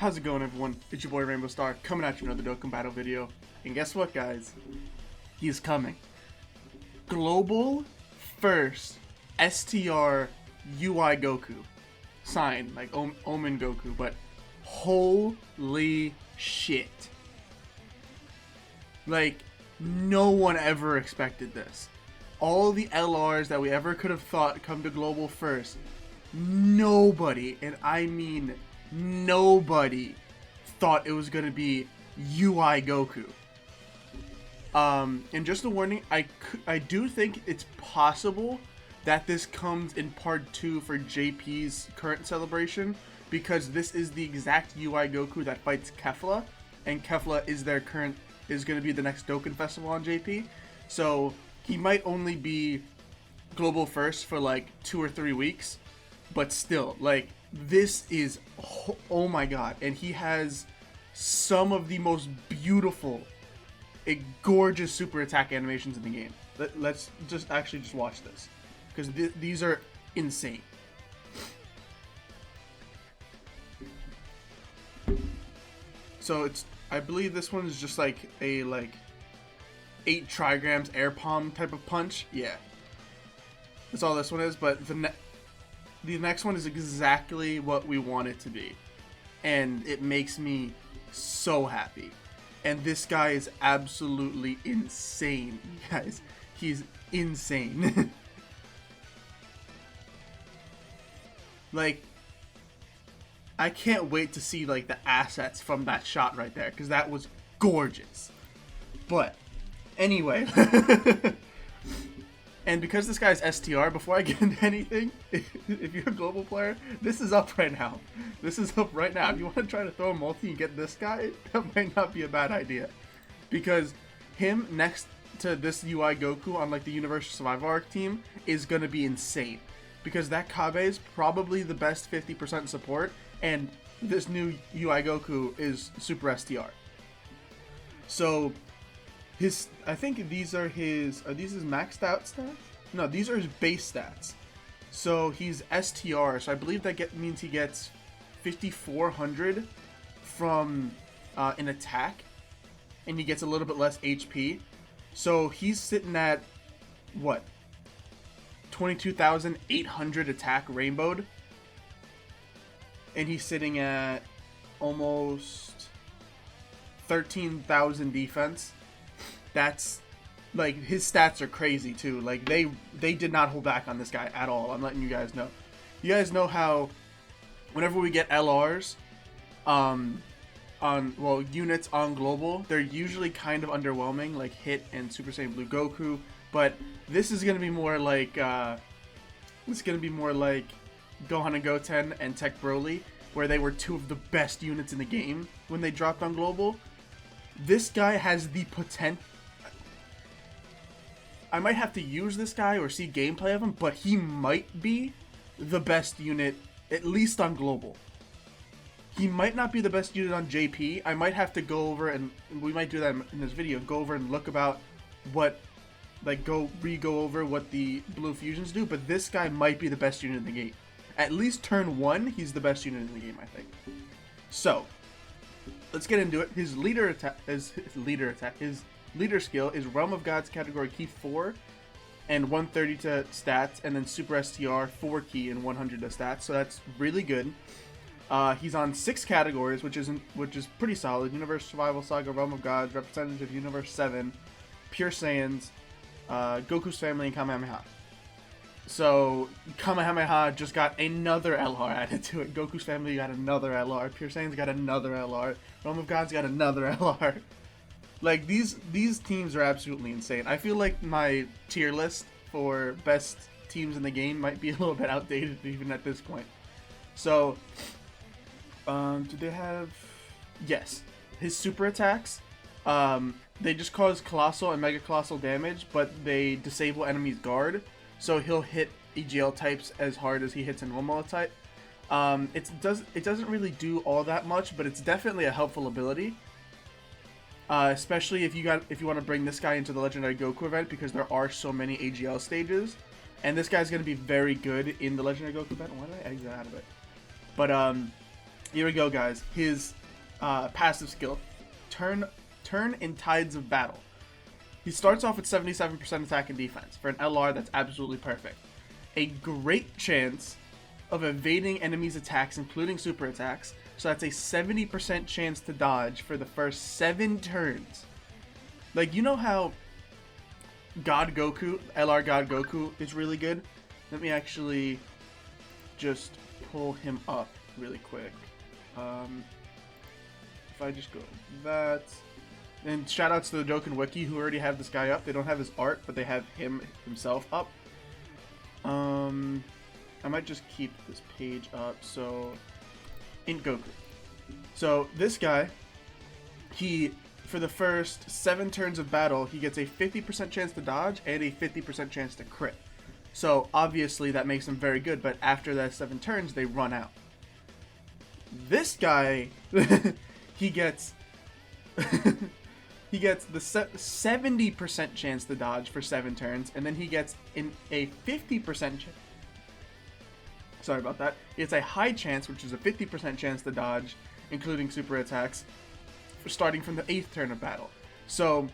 How's it going, everyone? It's your boy Rainbow Star coming at you another Dokkan battle video. And guess what, guys? He's coming. Global first STR UI Goku. Signed, like Omen Goku, but holy shit. Like, no one ever expected this. All the LRs that we ever could have thought come to Global first. Nobody, and I mean nobody, thought it was going to be UI Goku. And just a warning, I do think it's possible that this comes in part 2 for JP's current celebration, because this is the exact UI Goku that fights Kefla, and Kefla is going to be the next Dokkan festival on JP. So he might only be global first for like 2 or 3 weeks, but still, like, this is, oh my god. And he has some of the most beautiful, gorgeous super attack animations in the game. Let's just watch this, because these are insane. So I believe this one is just like a 8 trigrams air palm type of punch. Yeah, that's all this one is. But the next one is exactly what we want it to be, and it makes me so happy. And this guy is absolutely insane, guys. He's insane. Like, I can't wait to see like the assets from that shot right there, because that was gorgeous. But anyway, and because this guy's STR, before I get into anything, if you're a global player, this is up right now. This is up right now. If you want to try to throw a multi and get this guy, that might not be a bad idea, because him next to this UI Goku on like the Universal Survival Arc team is gonna be insane, because that Kabe is probably the best 50% support, and this new UI Goku is Super STR. So I think these are his maxed out stats? No, these are his base stats. So he's STR, so I believe that means he gets 5,400 from an attack, and he gets a little bit less HP. So he's sitting at, what, 22,800 attack rainbowed, and he's sitting at almost 13,000 defense. That's, like, his stats are crazy too. Like, they did not hold back on this guy at all. I'm letting you guys know. You guys know how whenever we get LRs units on global, they're usually kind of underwhelming, like Hit and Super Saiyan Blue Goku. But this is gonna be more like Gohan and Goten and Tech Broly, where they were 2 of the best units in the game when they dropped on global. This guy has the potential. I might have to use this guy or see gameplay of him, but he might be the best unit, at least on global. He might not be the best unit on JP. I might have to go over, and we might do that in this video, go over and look about what, like, go over what the blue fusions do, but this guy might be the best unit in the game. At least turn 1, he's the best unit in the game, I think. So let's get into it. His leader skill is Realm of Gods category key 4 and 130 to stats, and then Super STR 4 key and 100 to stats. So that's really good. He's on 6 categories, which is pretty solid. Universe, Survival, Saga, Realm of Gods, Representative, Universe 7, Pure Saiyans, Goku's Family, and Kamehameha. So Kamehameha just got another LR added to it. Goku's Family got another LR. Pure Saiyan's got another LR. Realm of Gods got another LR. Like, these teams are absolutely insane. I feel like my tier list for best teams in the game might be a little bit outdated even at this point. So, do they have... Yes. His super attacks, they just cause colossal and mega colossal damage, but they disable enemies' guard. So he'll hit EGL types as hard as he hits a normal type. It doesn't really do all that much, but it's definitely a helpful ability. Especially if you want to bring this guy into the Legendary Goku event, because there are so many AGL stages, and this guy's going to be very good in the Legendary Goku event. Why did I exit out of it? But Here we go, guys. His passive skill, turn in Tides of Battle. He starts off with 77% attack and defense. For an LR, that's absolutely perfect. A great chance of evading enemies' attacks, including super attacks. So that's a 70% chance to dodge for the first 7 turns. Like, you know how God Goku, LR God Goku, is really good? Let me actually just pull him up really quick. If I just go that, and shout outs to the Dokkan Wiki who already have this guy up. They don't have his art, but they have him himself up. I might just keep this page up. So, in Goku. So this guy, for the first 7 turns of battle, he gets a 50% chance to dodge and a 50% chance to crit. So obviously that makes him very good, but after that 7 turns, they run out. This guy, he gets he gets the 70% chance to dodge for 7 turns, and then he gets in a 50% sorry about that. It's a high chance, which is a 50% chance to dodge, including super attacks, starting from the 8th turn of battle. So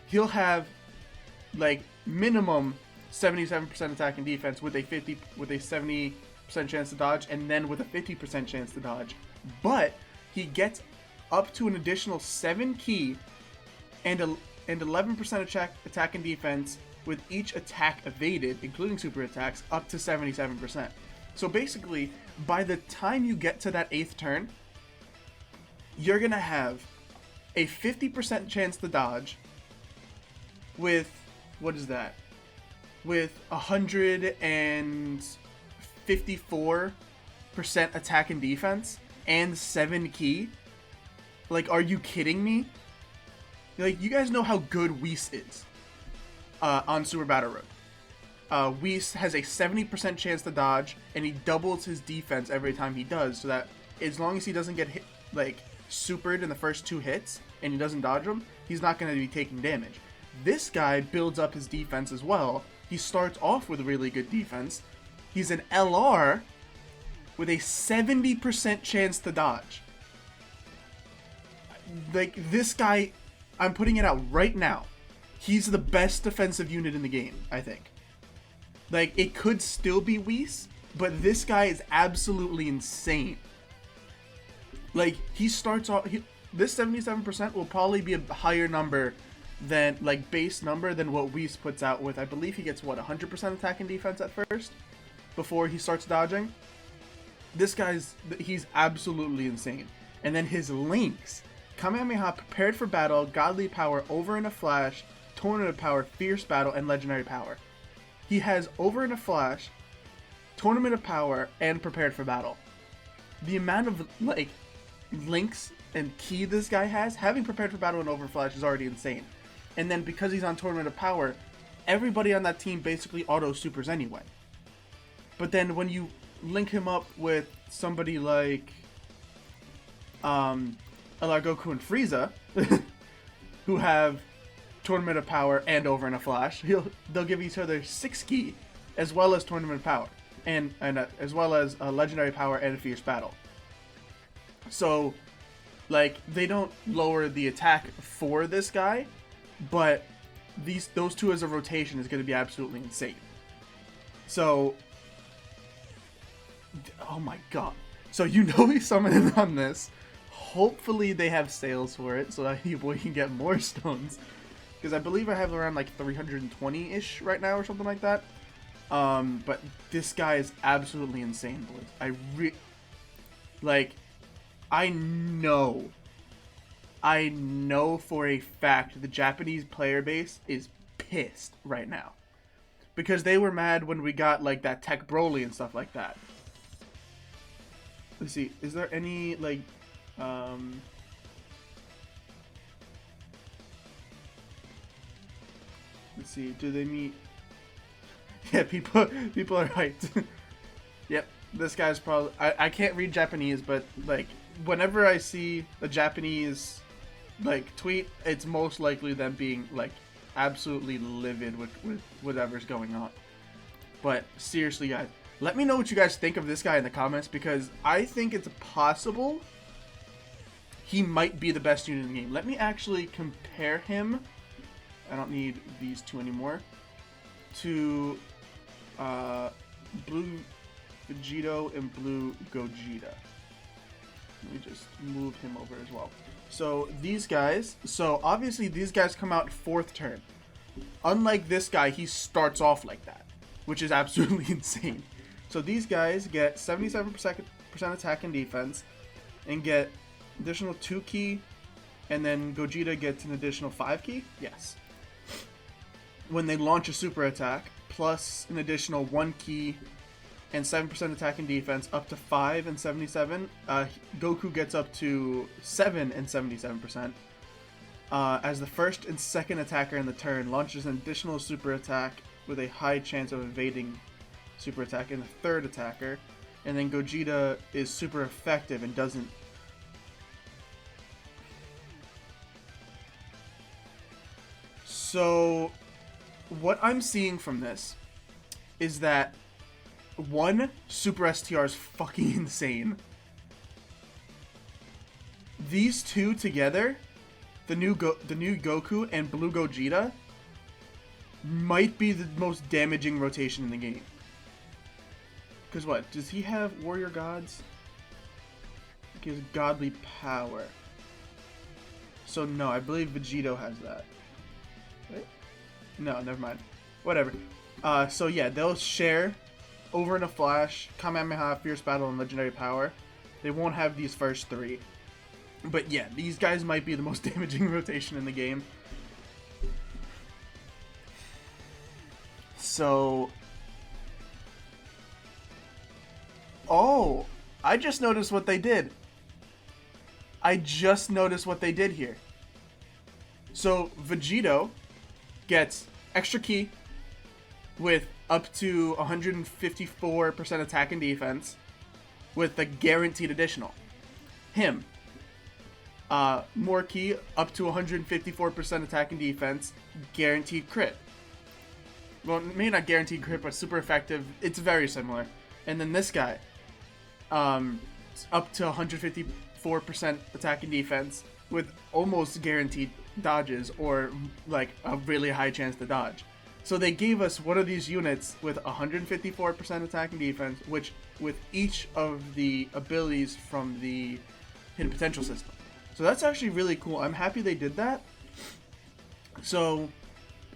he'll have like minimum 77% attack and defense with a 70% chance to dodge, and then with a 50% chance to dodge. But he gets up to an additional 7 ki and 11% attack and defense with each attack evaded, including super attacks, up to 77%. So basically, by the time you get to that 8th turn, you're gonna have a 50% chance to dodge with, what is that? With 154% attack and defense and 7 ki. Like, are you kidding me? Like, you guys know how good Whis is on Super Battle Road. Whis has a 70% chance to dodge, and he doubles his defense every time he does, so that as long as he doesn't get hit, like, supered in the first 2 hits, and he doesn't dodge them, he's not going to be taking damage. This guy builds up his defense as well. He starts off with a really good defense. He's an LR with a 70% chance to dodge. Like, this guy, I'm putting it out right now. He's the best defensive unit in the game, I think. Like, it could still be Whis, but this guy is absolutely insane. Like, he starts off, this 77% will probably be a higher number than, like, base number than what Whis puts out with. I believe he gets, what, 100% attack and defense at first before he starts dodging. This guy's, he's absolutely insane. And then his links: Kamehameha, Prepared for Battle, Godly Power, Over in a Flash, Tornado Power, Fierce Battle, and Legendary Power. He has Over in a Flash, Tournament of Power, and Prepared for Battle. The amount of, like, links and ki this guy has, having Prepared for Battle and Over Flash is already insane. And then because he's on Tournament of Power, everybody on that team basically auto supers anyway. But then when you link him up with somebody like LR Goku and Frieza, who have Tournament of Power and Over in a Flash, they'll give each other 6 ki, as well as Tournament of Power, and as well as Legendary Power and Fierce Battle. So, like, they don't lower the attack for this guy, but those 2 as a rotation is going to be absolutely insane. So, oh my god. So you know he's summoning on this. Hopefully they have sales for it so that we can get more stones. Because I believe I have around like 320-ish right now or something like that. But this guy is absolutely insane, boys. I know for a fact the Japanese player base is pissed right now. Because they were mad when we got like that Tech Broly and stuff like that. Let's see, is there any like let's see, do they meet? Yeah, people are hyped. Yep, this guy's probably, I can't read Japanese, but like whenever I see a Japanese like tweet, it's most likely them being like absolutely livid with whatever's going on. But seriously, guys, Let me know what you guys think of this guy in the comments, because I think it's possible he might be the best unit in the game. Let me actually compare him. I don't need these two anymore. To Blue Vegito and Blue Gogeta. Let me just move him over as well. So these guys, so obviously these guys come out 4th turn. Unlike this guy, he starts off like that, which is absolutely insane. So these guys get 77% attack and defense, and get additional 2 key, and then Gogeta gets an additional 5 key? Yes. When they launch a super attack, plus an additional 1 key and 7% attack and defense, up to 5 and 77. Goku gets up to 7 and 77%. As the first and second attacker in the turn, launches an additional super attack with a high chance of evading super attack in the third attacker. And then Gogeta is super effective and doesn't... So, what I'm seeing from this is that, one, Super STR is fucking insane. These two together, the new Goku and Blue Gogeta, might be the most damaging rotation in the game. Because what? Does he have Warrior Gods? He has Godly Power. So no, I believe Vegito has that. Right? No, never mind. Whatever. So yeah, they'll share Over in a Flash, Kamehameha, Fierce Battle, and Legendary Power. They won't have these first 3. But yeah, these guys might be the most damaging rotation in the game. So... Oh! I just noticed what they did. I just noticed what they did here. So, Vegito gets extra key with up to 154% attack and defense with the guaranteed additional. Him. More key, up to 154% attack and defense, guaranteed crit. Well, maybe not guaranteed crit, but super effective. It's very similar. And then this guy, up to 154% attack and defense with almost guaranteed dodges, or like a really high chance to dodge. So they gave us one of these units with 154% attack and defense, which with each of the abilities from the hidden potential system. So that's actually really cool. I'm happy they did that. So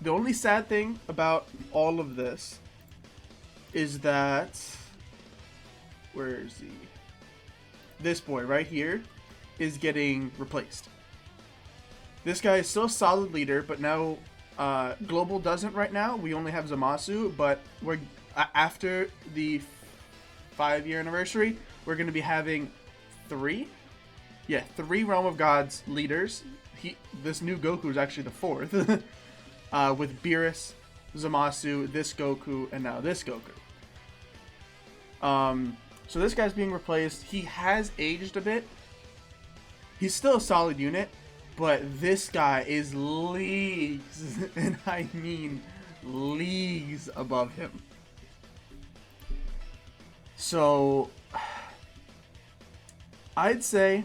the only sad thing about all of this is that, where is he? This boy right here is getting replaced. This guy is still a solid leader, but now Global doesn't right now. We only have Zamasu, but we're after the 5-year anniversary, we're going to be having 3 Realm of Gods leaders. This new Goku is actually the 4th, with Beerus, Zamasu, this Goku, and now this Goku. So this guy's being replaced. He has aged a bit. He's still a solid unit, but this guy is leagues, and I mean leagues above him. So I'd say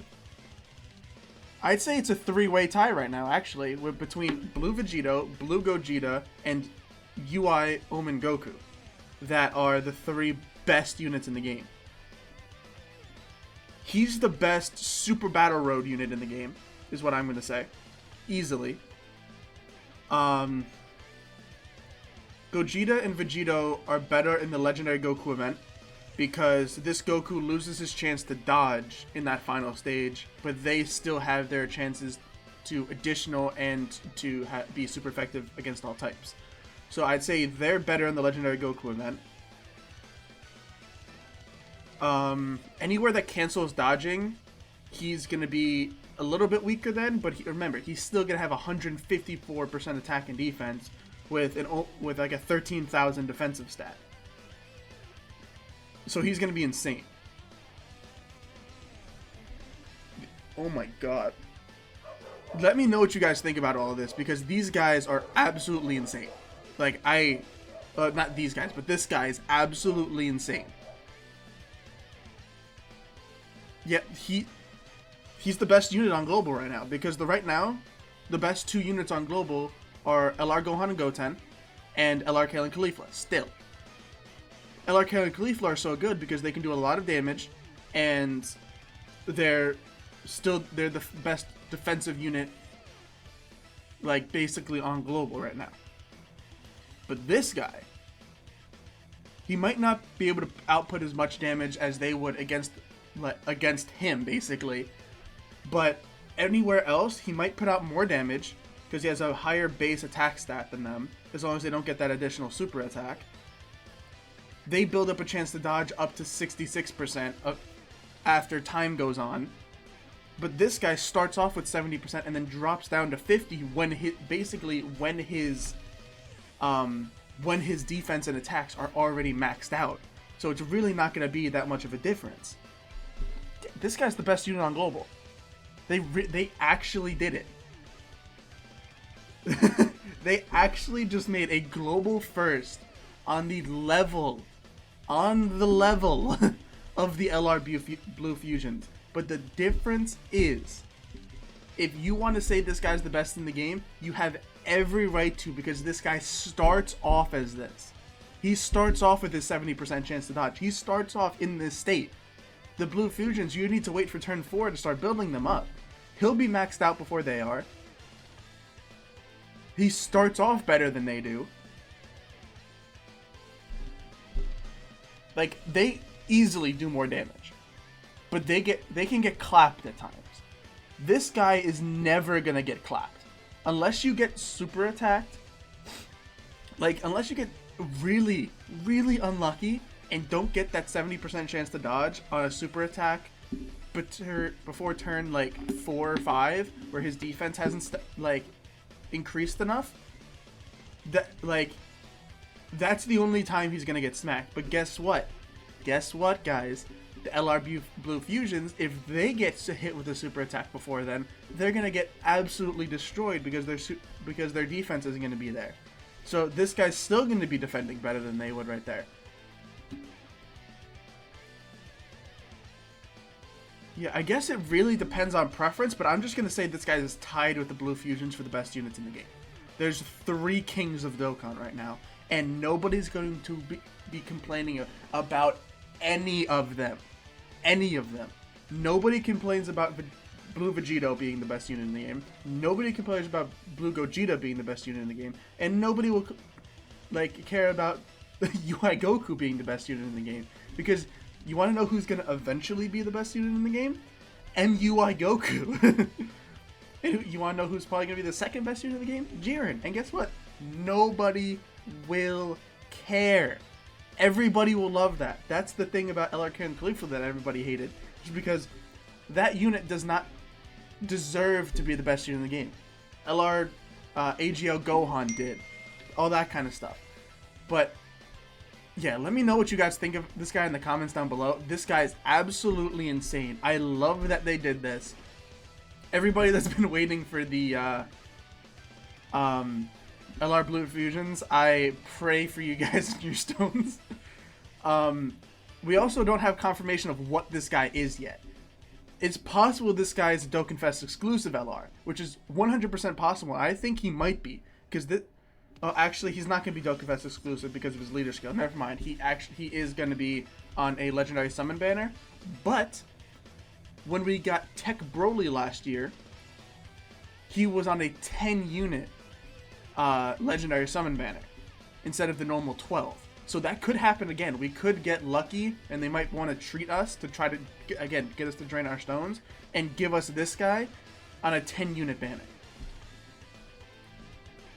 it's a 3-way tie right now, actually, between Blue Vegito, Blue Gogeta, and UI Omen Goku, that are the 3 best units in the game. He's the best Super Battle Road unit in the game, is what I'm going to say. Easily. Gogeta and Vegito are better in the Legendary Goku event, because this Goku loses his chance to dodge in that final stage, but they still have their chances to additional and to be super effective against all types. So I'd say they're better in the Legendary Goku event. Anywhere that cancels dodging, he's going to be a little bit weaker then, but remember, he's still going to have 154% attack and defense with like a 13,000 defensive stat. So he's going to be insane. Oh my god. Let me know what you guys think about all of this, because these guys are absolutely insane. Like, not these guys, but this guy is absolutely insane. Yeah, he's the best unit on global right now, because right now the best 2 units on global are LR Gohan and Goten and LR Kale and Caulifla. Still, LR Kale and Caulifla are so good because they can do a lot of damage, and they're the best defensive unit, like, basically on global right now. But this guy, he might not be able to output as much damage as they would against him, basically. But anywhere else, he might put out more damage because he has a higher base attack stat than them, as long as they don't get that additional super attack. They build up a chance to dodge up to 66% after time goes on. But this guy starts off with 70% and then drops down to 50 when his defense and attacks are already maxed out. So it's really not going to be that much of a difference. This guy's the best unit on global. They actually did it. They actually just made a global first on the level of the LR Blue Fusions. But the difference is, if you want to say this guy's the best in the game, you have every right to, because this guy starts off as this. He starts off with his 70% chance to dodge. He starts off in this state. The Blue Fusions, you need to wait for turn 4 to start building them up. He'll be maxed out before they are. He starts off better than they do. Like, they easily do more damage. But they can get clapped at times. This guy is never gonna get clapped. Unless you get super attacked. Like, unless you get really, really unlucky and don't get that 70% chance to dodge on a super attack before turn, like, 4 or 5, where his defense hasn't, increased enough. That's the only time he's gonna get smacked. But guess what? Guess what, guys? The LR Blue Fusions, if they get hit with a super attack before then, they're gonna get absolutely destroyed because their defense isn't gonna be there. So this guy's still gonna be defending better than they would right there. Yeah, I guess it really depends on preference, but I'm just gonna say this guy is tied with the Blue Fusions for the best units in the game. There's 3 kings of Dokkan right now, and nobody's going to be complaining about any of them. Any of them. Nobody complains about Blue Vegito being the best unit in the game. Nobody complains about Blue Gogeta being the best unit in the game. And nobody will care about UI Goku being the best unit in the game. Because you want to know who's going to eventually be the best unit in the game? MUI Goku. And you want to know who's probably going to be the second best unit in the game? Jiren. And guess what? Nobody will care. Everybody will love that. That's the thing about LR Kale and Caulifla that everybody hated. Just because that unit does not deserve to be the best unit in the game. LR AGL Gohan did. All that kind of stuff. But, yeah, let me know what you guys think of this guy in the comments down below. This guy is absolutely insane. I love that they did this. Everybody that's been waiting for the LR Blue Fusions, I pray for you guys and your stones. We also don't have confirmation of what this guy is yet. It's possible this guy is a Dokkan Fest exclusive LR, which is 100% possible. I think he might be, because actually he's not going to be Dokkan Fest exclusive because of his leader skill. Never mind. He is going to be on a legendary summon banner. But when we got Tech Broly last year, he was on a 10 unit legendary summon banner instead of the normal 12. So that could happen again. We could get lucky and they might want to treat us to try to, again, get us to drain our stones and give us this guy on a 10 unit banner.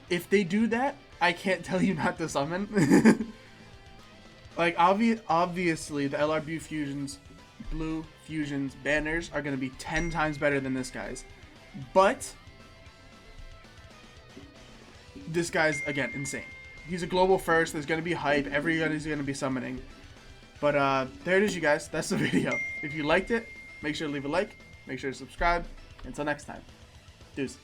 If they do that, I can't tell you not to summon. Like, obviously the LR Blue Fusions banners are going to be 10 times better than this guy's. But this guy's, again, insane. He's a global first. There's going to be hype. Everybody's going to be summoning. But there it is, you guys. That's the video. If you liked it, make sure to leave a like. Make sure to subscribe. Until next time. Deuce.